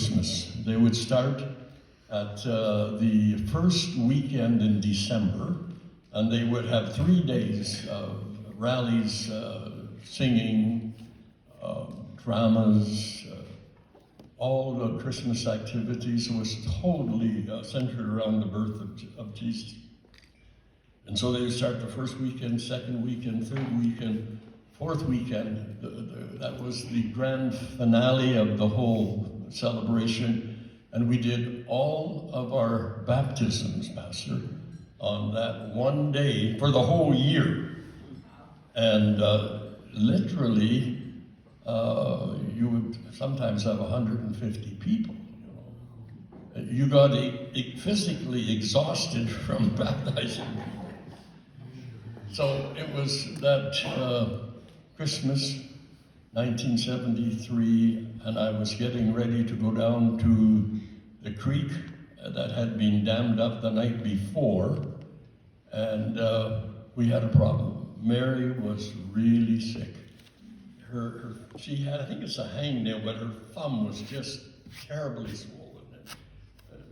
Christmas. They would start at the first weekend in December, and they would have 3 days of rallies, singing, dramas, all the Christmas activities was totally centered around the birth of Jesus. And so they would start the first weekend, second weekend, third weekend, fourth weekend. That was the grand finale of the whole celebration. And we did all of our baptisms, Pastor, on that one day for the whole year. And literally, you would sometimes have 150 people. You got physically exhausted from baptizing people. So it was that Christmas, 1973, and I was getting ready to go down to the creek that had been dammed up the night before, and we had a problem. Mary was really sick. She had, I think it's a hangnail, but her thumb was just terribly swollen.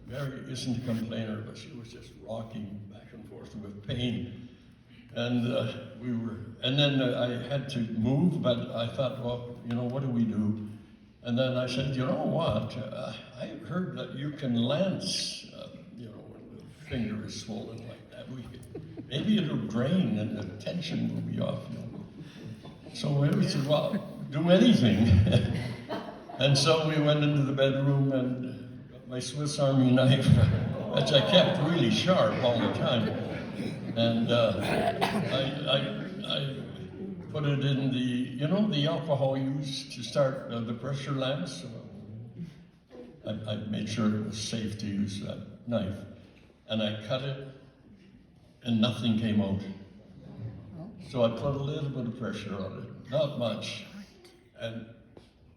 Mary isn't a complainer, but she was just rocking back and forth with pain. And then I had to move, but I thought, well, what do we do? And then I said, you know what? I heard that you can lance, when the finger is swollen like that. Maybe it'll drain and the tension will be off. So Mary said, well, do anything. And so we went into the bedroom and got my Swiss Army knife, which I kept really sharp all the time. And I put it in the alcohol used to start the pressure lamps. I made sure it was safe to use that knife. And I cut it, and nothing came out. So I put a little bit of pressure on it, not much. And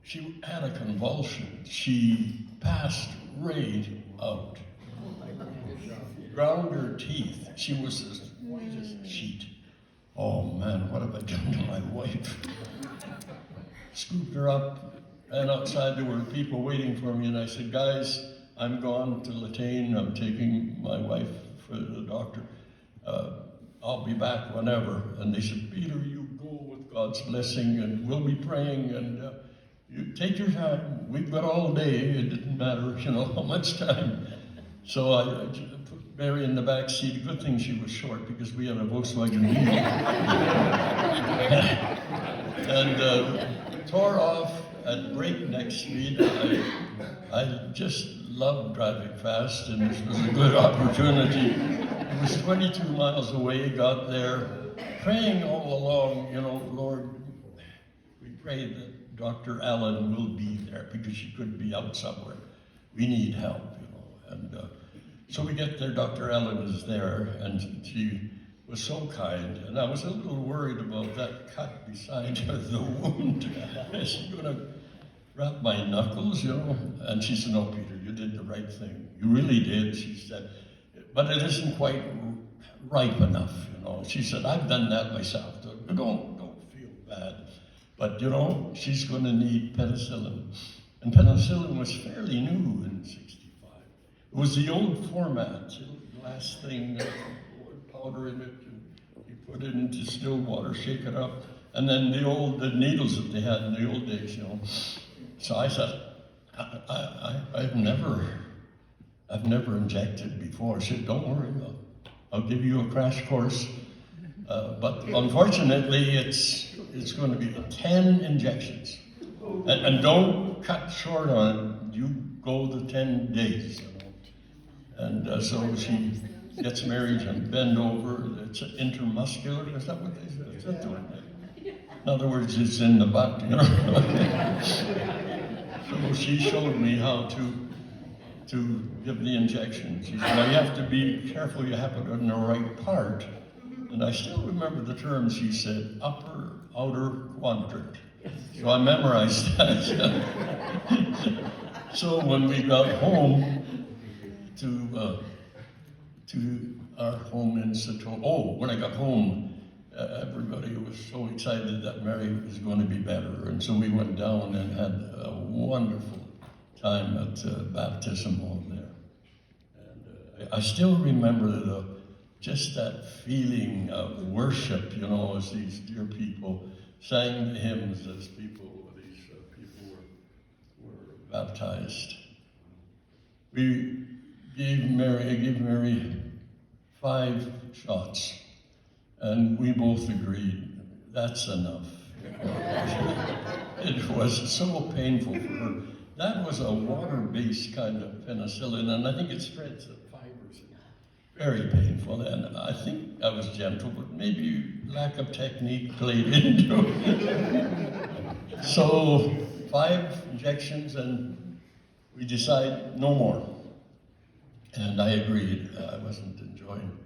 she had a convulsion. She passed right out. Ground her teeth. She was as white as a sheet. Oh man, what have I done to my wife? Scooped her up, and outside there were people waiting for me, and I said, guys, I'm gone to Latane. I'm taking my wife for the doctor. I'll be back whenever. And they said, Peter, you go with God's blessing, and we'll be praying, and you take your time. We've got all day. It didn't matter, how much time. So I put Mary in the back seat. Good thing she was short because we had a Volkswagen Beetle. And tore off at breakneck speed. I just loved driving fast, and this was a good opportunity. It was 22 miles away, got there, praying all along, Lord, we pray that Dr. Allen will be there because she could be out somewhere. We need help, And so we get there, Dr. Allen is there, and she was so kind. And I was a little worried about that cut beside the wound. Is she going to wrap my knuckles, And she said, no, Peter, you did the right thing. You really did, she said. But it isn't quite ripe enough, She said, I've done that myself. Don't feel bad. But, she's going to need penicillin. And penicillin was fairly new in 65. It was the old format, glass thing, powder in it, and you put it into still water, shake it up, and then the needles that they had in the old days, So I said, I've never injected before. She said, don't worry, I'll give you a crash course. But unfortunately, it's going to be 10 injections. And don't cut short on it. You go the 10 days. And so she gets married and bend over. It's intermuscular. Is that what they say? Is that the word? In other words, it's in the butt, So she showed me how to give the injection. She said, now you have to be careful, you have it in the right part. And I still remember the term she said, upper, outer quadrant. So I memorized that. So when we got home to our home in Setone, when I got home, everybody was so excited that Mary was going to be better. And so we went down and had a wonderful time at baptismal there. And I still remember just that feeling of worship, as these dear people sang the hymns as these people were baptized. I gave Mary 5 shots, and we both agreed that's enough. It was so painful for her. That was a water-based kind of penicillin, and I think it spreads the fibers. Very painful, and I think I was gentle, but maybe lack of technique played into it. So 5 injections, and we decided no more. And I agreed. I wasn't enjoying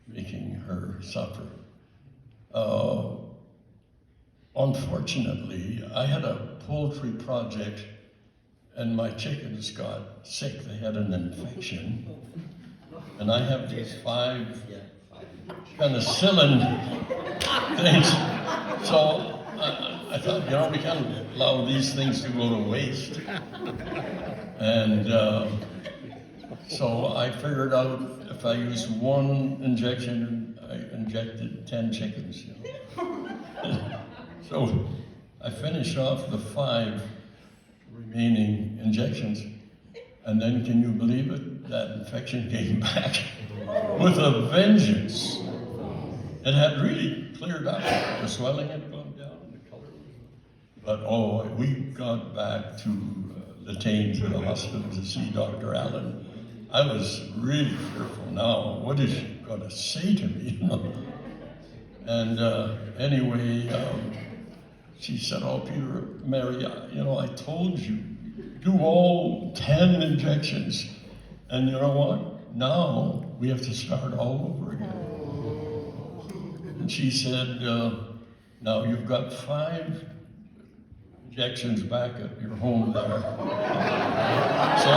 making her suffer. Unfortunately, I had a poultry project, and my chickens got sick. They had an infection. And I have these 5 penicillin things. So I thought, we can't allow these things to go to waste. And so I figured out if I use 1 injection, I injected 10 chickens. So I finished off the 5 remaining injections, and then can you believe it? That infection came back with a vengeance. It had really cleared up. The swelling had gone down, and the color was. But we got back to Latane, to the hospital, to see Dr. Allen. I was really fearful. Now, what is she going to say to me? And anyway, she said, "Oh, Peter, Mary, I told you, do all 10 injections. And you know what? Now we have to start all over again." And she said, "Now you've got 5 injections back at your home there. So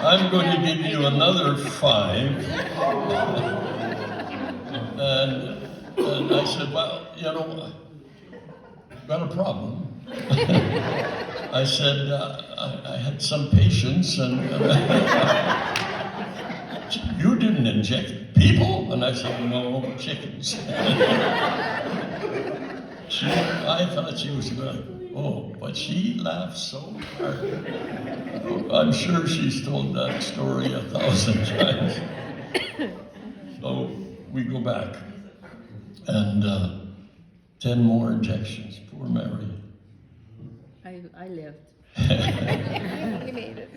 I'm going to give you another 5. And I said, "Well, I've got a problem." I said, I had some patients, and you didn't inject people? And I said, "No, chickens." I thought she was going, but she laughed so hard. I'm sure she's told that story 1,000 times. So we go back, and 10 more injections. Poor Mary. I lived. We made it.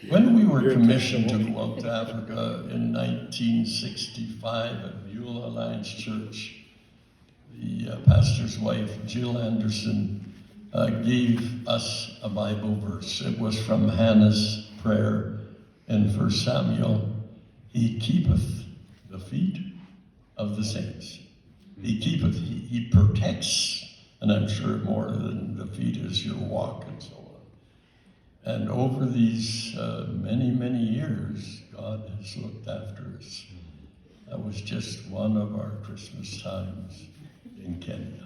When we were commissioned to go out to Africa in 1965 at Beulah Alliance Church, the pastor's wife, Jill Anderson, gave us a Bible verse. It was from Hannah's prayer in 1 Samuel. "He keepeth the feet of the saints. He keepeth, he protects," and I'm sure more than the feet is your walk and so on. And over these many, many years, God has looked after us. That was just one of our Christmas times in Kenya.